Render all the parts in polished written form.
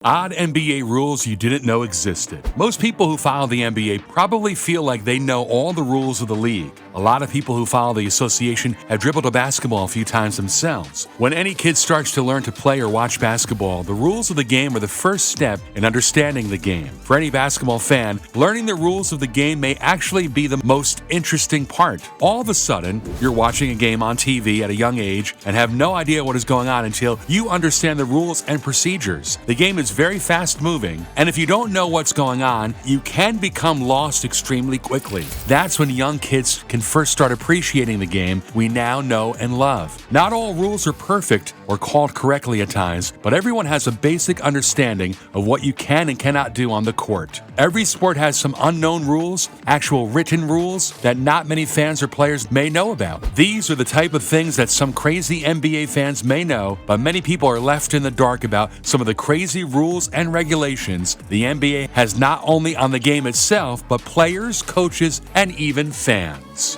Odd NBA rules you didn't know existed. Most people who follow the NBA probably feel like they know all the rules of the league. A lot of people who follow the association have dribbled a basketball a few times themselves. When any kid starts to learn to play or watch basketball, the rules of the game are the first step in understanding the game. For any basketball fan, learning the rules of the game may actually be the most interesting part. All of a sudden, you're watching a game on TV at a young age and have no idea what is going on until you understand the rules and procedures. The game is very fast moving, and if you don't know what's going on, you can become lost extremely quickly. That's when young kids can first start appreciating the game we now know and love. Not all rules are perfect or called correctly at times, but everyone has a basic understanding of what you can and cannot do on the court. Every sport has some unknown rules, actual written rules that not many fans or players may know about. These are the type of things that some crazy NBA fans may know, but many people are left in the dark about some of the crazy rules and regulations the NBA has not only on the game itself, but players, coaches, and even fans.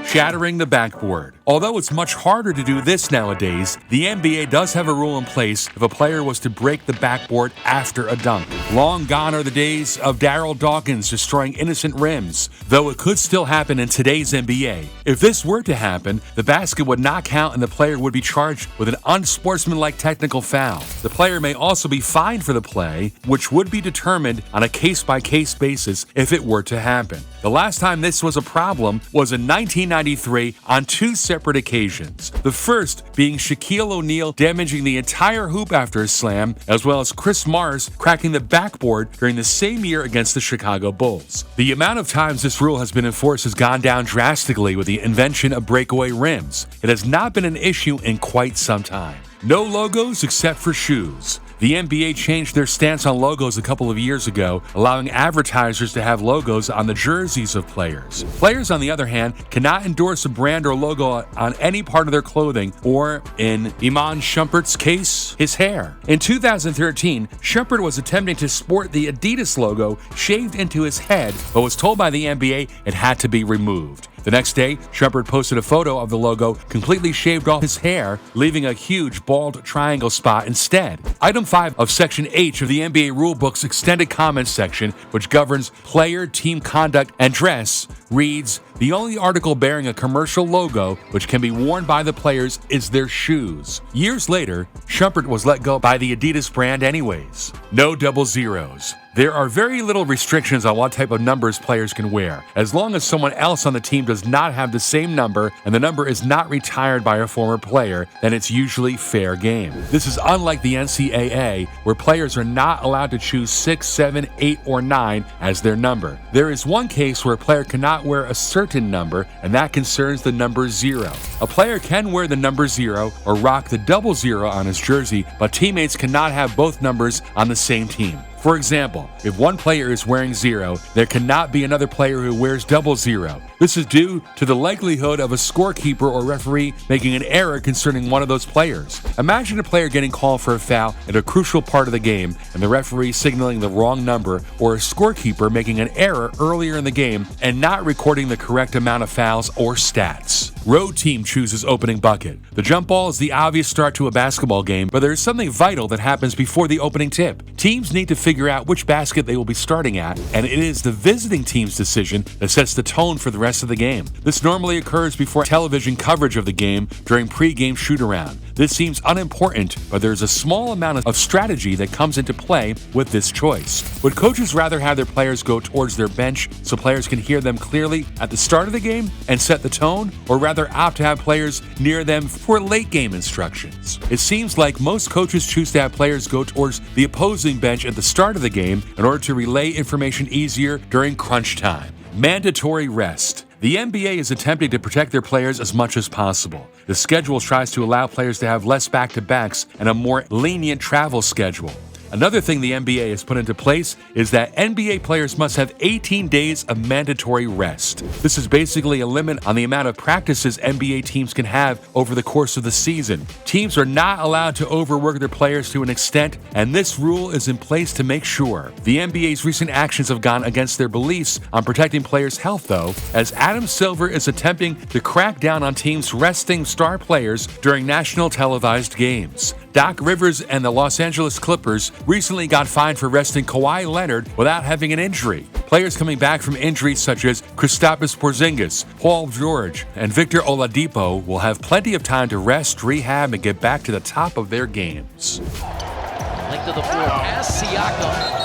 Shattering the backboard. Although it's much harder to do this nowadays, the NBA does have a rule in place if a player was to break the backboard after a dunk. Long gone are the days of Darryl Dawkins destroying innocent rims, though it could still happen in today's NBA. If this were to happen, the basket would not count and the player would be charged with an unsportsmanlike technical foul. The player may also be fined for the play, which would be determined on a case-by-case basis if it were to happen. The last time this was a problem was in 1993 on two separate occasions. The first being Shaquille O'Neal damaging the entire hoop after a slam, as well as Chris Mars cracking the backboard during the same year against the Chicago Bulls. The amount of times this rule has been enforced has gone down drastically with the invention of breakaway rims. It has not been an issue in quite some time. No logos except for shoes. The NBA changed their stance on logos a couple of years ago, allowing advertisers to have logos on the jerseys of players. Players, on the other hand, cannot endorse a brand or logo on any part of their clothing or, in Iman Shumpert's case, his hair. In 2013, Shumpert was attempting to sport the Adidas logo shaved into his head, but was told by the NBA it had to be removed. The next day, Shumpert posted a photo of the logo completely shaved off his hair, leaving a huge bald triangle spot instead. Item 5 of Section H of the NBA Rulebook's extended comments section, which governs player, team conduct, and dress, reads, "The only article bearing a commercial logo which can be worn by the players is their shoes." Years later, Shumpert was let go by the Adidas brand anyways. No double zeros. There are very little restrictions on what type of numbers players can wear, as long as someone else on the team does not have the same number and the number is not retired by a former player, then it's usually fair game. This is unlike the NCAA, where players are not allowed to choose 6, 7, 8, or 9 as their number. There is one case where a player cannot wear a certain number, and that concerns the number 0. A player can wear the number 0 or rock the double 0 on his jersey, but teammates cannot have both numbers on the same team. For example, if one player is wearing 0, there cannot be another player who wears double 0. This is due to the likelihood of a scorekeeper or referee making an error concerning one of those players. Imagine a player getting called for a foul at a crucial part of the game and the referee signaling the wrong number, or a scorekeeper making an error earlier in the game and not recording the correct amount of fouls or stats. Road team chooses opening bucket. The jump ball is the obvious start to a basketball game, but there is something vital that happens before the opening tip. Teams need to figure out which basket they will be starting at, and it is the visiting team's decision that sets the tone for the rest of the game. This normally occurs before television coverage of the game during pre-game shoot-around. This seems unimportant, but there's a small amount of strategy that comes into play with this choice. Would coaches rather have their players go towards their bench so players can hear them clearly at the start of the game and set the tone, or rather opt to have players near them for late game instructions? It seems like most coaches choose to have players go towards the opposing bench at the start of the game in order to relay information easier during crunch time. Mandatory rest. The NBA is attempting to protect their players as much as possible. The schedule tries to allow players to have less back-to-backs and a more lenient travel schedule. Another thing the NBA has put into place is that NBA players must have 18 days of mandatory rest. This is basically a limit on the amount of practices NBA teams can have over the course of the season. Teams are not allowed to overwork their players to an extent, and this rule is in place to make sure. The NBA's recent actions have gone against their beliefs on protecting players' health, though, as Adam Silver is attempting to crack down on teams resting star players during national televised games. Doc Rivers and the Los Angeles Clippers recently got fined for resting Kawhi Leonard without having an injury. Players coming back from injuries such as Kristaps Porzingis, Paul George, and Victor Oladipo will have plenty of time to rest, rehab, and get back to the top of their games. Length of the floor, pass Siakam.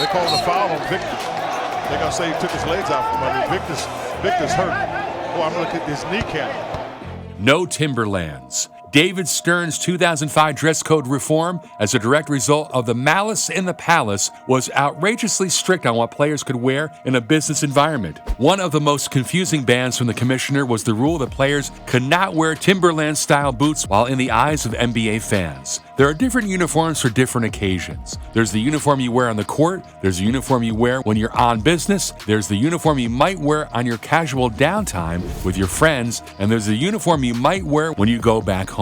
They called a foul on Victor. They're going to say he took his legs out from under. Victor's hurt. Oh, I'm going to look at his kneecap. No Timberlands. David Stern's 2005 dress code reform, as a direct result of the malice in the palace, was outrageously strict on what players could wear in a business environment. One of the most confusing bans from the commissioner was the rule that players could not wear Timberland-style boots while in the eyes of NBA fans. There are different uniforms for different occasions. There's the uniform you wear on the court, there's the uniform you wear when you're on business, there's the uniform you might wear on your casual downtime with your friends, and there's the uniform you might wear when you go back home.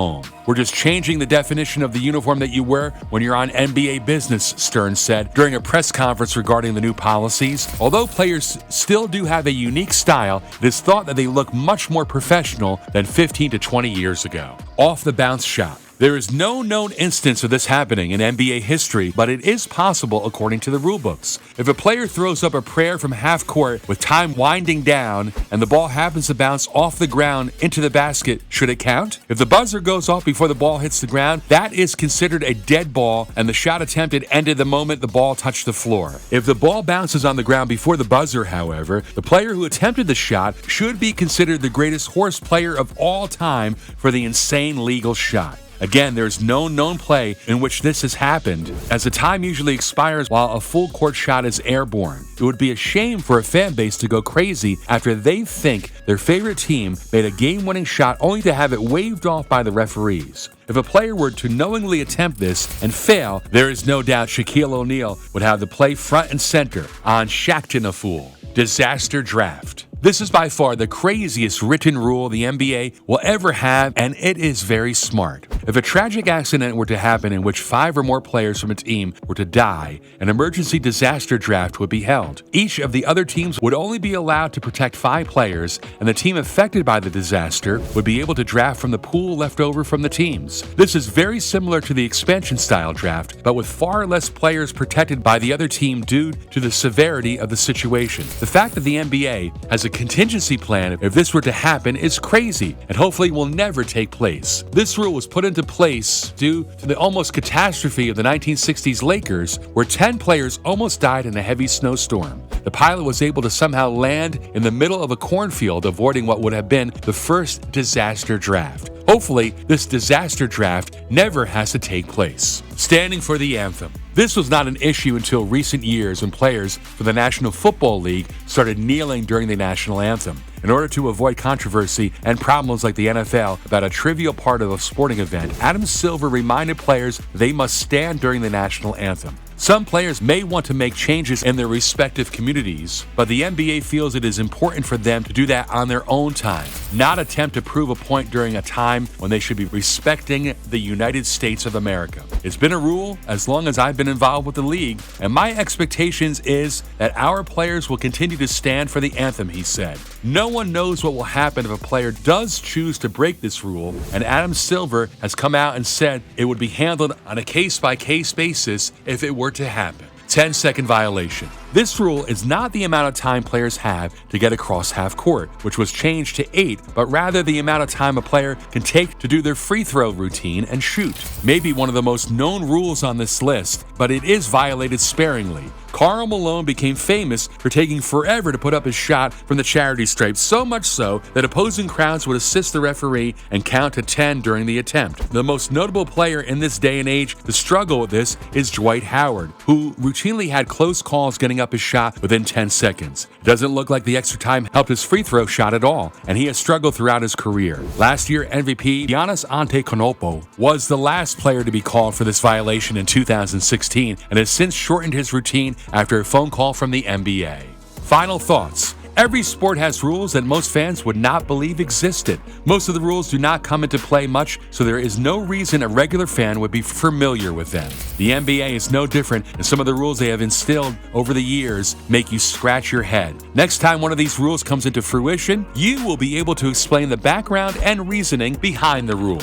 We're just changing the definition of the uniform that you wear when you're on NBA business, Stern said during a press conference regarding the new policies. Although players still do have a unique style, it is thought that they look much more professional than 15 to 20 years ago. Off the bounce shot. There is no known instance of this happening in NBA history, but it is possible according to the rulebooks. If a player throws up a prayer from half court with time winding down and the ball happens to bounce off the ground into the basket, should it count? If the buzzer goes off before the ball hits the ground, that is considered a dead ball and the shot attempted ended the moment the ball touched the floor. If the ball bounces on the ground before the buzzer, however, the player who attempted the shot should be considered the greatest horse player of all time for the insane legal shot. Again, there is no known play in which this has happened, as the time usually expires while a full court shot is airborne. It would be a shame for a fan base to go crazy after they think their favorite team made a game-winning shot only to have it waved off by the referees. If a player were to knowingly attempt this and fail, there is no doubt Shaquille O'Neal would have the play front and center on Shaqtin' a Fool. Disaster draft. This is by far the craziest written rule the NBA will ever have, and it is very smart. If a tragic accident were to happen in which 5 or more players from a team were to die, an emergency disaster draft would be held. Each of the other teams would only be allowed to protect 5 players, and the team affected by the disaster would be able to draft from the pool left over from the teams. This is very similar to the expansion-style draft, but with far less players protected by the other team due to the severity of the situation. The fact that the NBA has a contingency plan if this were to happen is crazy and hopefully will never take place. This rule was put into place due to the almost catastrophe of the 1960s Lakers, where 10 players almost died in a heavy snowstorm. The pilot was able to somehow land in the middle of a cornfield, avoiding what would have been the first disaster draft. Hopefully, this disaster draft never has to take place. Standing for the anthem. This was not an issue until recent years when players for the National Football League started kneeling during the national anthem. In order to avoid controversy and problems like the NFL about a trivial part of a sporting event, Adam Silver reminded players they must stand during the national anthem. Some players may want to make changes in their respective communities, but the NBA feels it is important for them to do that on their own time, not attempt to prove a point during a time when they should be respecting the United States of America. It's been a rule as long as I've been involved with the league, and my expectations is that our players will continue to stand for the anthem, he said. No one knows what will happen if a player does choose to break this rule, and Adam Silver has come out and said it would be handled on a case-by-case basis if it were to happen. 10-second violation. This rule is not the amount of time players have to get across half court, which was changed to 8, but rather the amount of time a player can take to do their free throw routine and shoot. Maybe one of the most known rules on this list, but it is violated sparingly. Karl Malone became famous for taking forever to put up his shot from the charity stripe, so much so that opposing crowds would assist the referee and count to 10 during the attempt. The most notable player in this day and age to struggle with this is Dwight Howard, who routinely had close calls getting up his shot within 10 seconds. It doesn't look like the extra time helped his free throw shot at all, and he has struggled throughout his career. Last year, MVP Giannis Antetokounmpo was the last player to be called for this violation in 2016 and has since shortened his routine after a phone call from the NBA. Final thoughts. Every sport has rules that most fans would not believe existed. Most of the rules do not come into play much, so there is no reason a regular fan would be familiar with them. The NBA is no different, and some of the rules they have instilled over the years make you scratch your head. Next time one of these rules comes into fruition, you will be able to explain the background and reasoning behind the rule.